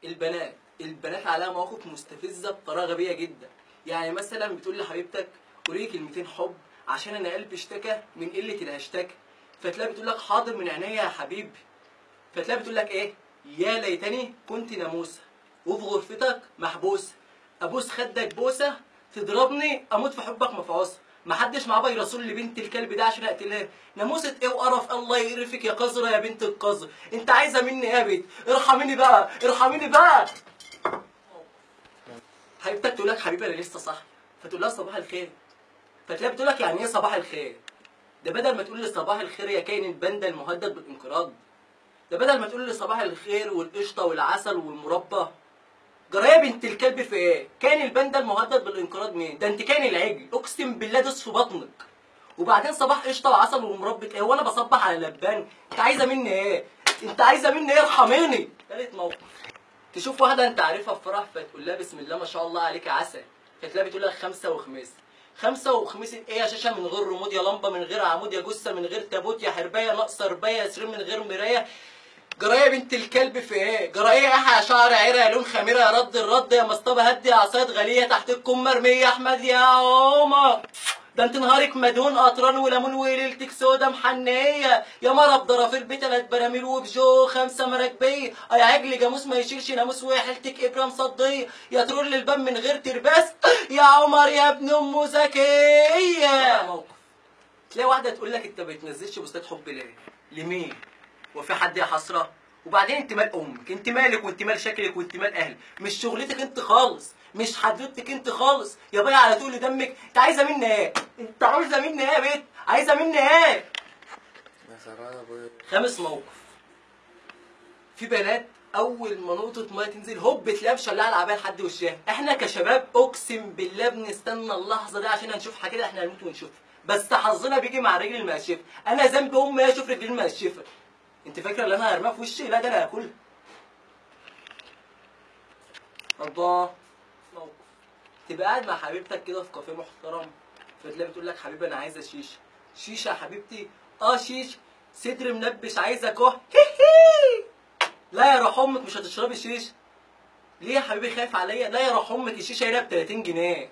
البنات عليها مواقف مستفزه بطريقه غبيه جدا. يعني مثلا بتقول لحبيبتك قولي لي كلمتين حب عشان انا قلبي اشتكى من قله الهاشتاج، فتلاقي بتقول لك حاضر من عينيا يا حبيبي، فتلاقي بتقول لك ايه؟ يا ليتني كنت ناموسه وفي غرفتك محبوسه، ابوس خدك بوسه تضربني اموت في حبك مفعوصه، محدش معاه بيرسول لبنت الكلب ده عشان اقتلها. ناموسه ايه وقرف، الله يقرفك يا قذره يا بنت القذر، انت عايزه مني ايه يا بنت؟ ارحميني بقى ارحميني بقى. حبيبتك تقول لك حبيبي انا لسه صاحي، فتقول لها صباح الخير، فتلاقيها بتقول لك يعني ايه صباح الخير؟ ده بدل ما تقول لي صباح الخير يا كائن الباندا المهدد بالانقراض، ده بدل ما تقول لي صباح الخير والقشطه والعسل والمربى. جرايه بنت الكلب في ايه؟ كائن الباندا المهدد بالانقراض مين؟ ده انت كائن العجل، اقسم بالله دوس في بطنك. وبعدين صباح قشطه وعسل ومربى ايه؟ هو انا بصبح على لبان؟ انت عايزه مني ايه؟ انت عايزه مني ايه؟ ارحميني. تالت موقف، تشوف واحده انت عارفها في فرح فتقول لها بسم الله ما شاء الله عليك عسل، فتلاقيها بتقول لك خمسه وخميس. خمسه وخميس ايه يا شاشه؟ من غير رمود يا لمبه، من غير عمود يا جثه، من غير تابوت يا حربايه ناقصه ربايه يا سرير من غير مرايه. جرايه بنت الكلب في ايه؟ جرايه يا شعر عرة يا لون خميره يا رد الرد يا مصطبه هدي يا عصايه غاليه تحت الكم مرميه يا احمد يا عمر. ده انت نهارك مدهون قطران وليمون وليلتك سودا محنيه يا مرب ضرافيل بيت 3 براميل وبجو 5 مراكبيه يا عجل جاموس ما يشيلش ناموس وحيلتك ابره مصديه يا ترول الباب من غير ترباس يا عمر يا ابن ام زكيه. موقف، تلاقي واحده تقول لك انت ما بتنزلش بوستات حب ليه؟ لمين؟ وفي حد يا حسره؟ وبعدين انت مال امك؟ انت مالك وانت مال شكلك وانت مال اهلك؟ مش شغلتك انت خالص، مش حدوتك انت خالص يا بايع على طول دمك. انت عايزه مني ايه؟ انت عايزه مني ايه يا بنت؟ عايزه مني ايه؟ خامس موقف، في بنات اول ما نقطه ميه تنزل هوب تلاقيها مشلعه العبايه لحد وشها. احنا كشباب اقسم بالله بنستنى اللحظه دي عشان هنشوفها كده، احنا هنموت ونشوفها، بس حظنا بيجي مع الرجل المقشفه. انا ذنبي امي اشوف رجلي المقشفه. انت فاكره ان انا هرميها في وشي؟ لا ده انا هاكلها. الله، موقف، تبقى قاعد مع حبيبتك كده في كافيه محترم، فتلاقي بتقول لك حبيبي انا عايزه شيشه. شيشه يا حبيبتي؟ اه شيشه، صدر منبش عايزه كح. لا يا روح امك مش هتشربي شيشه. ليه يا حبيبي خايف عليا؟ لا يا روح امك الشيشه هنا ب 30 جنيه.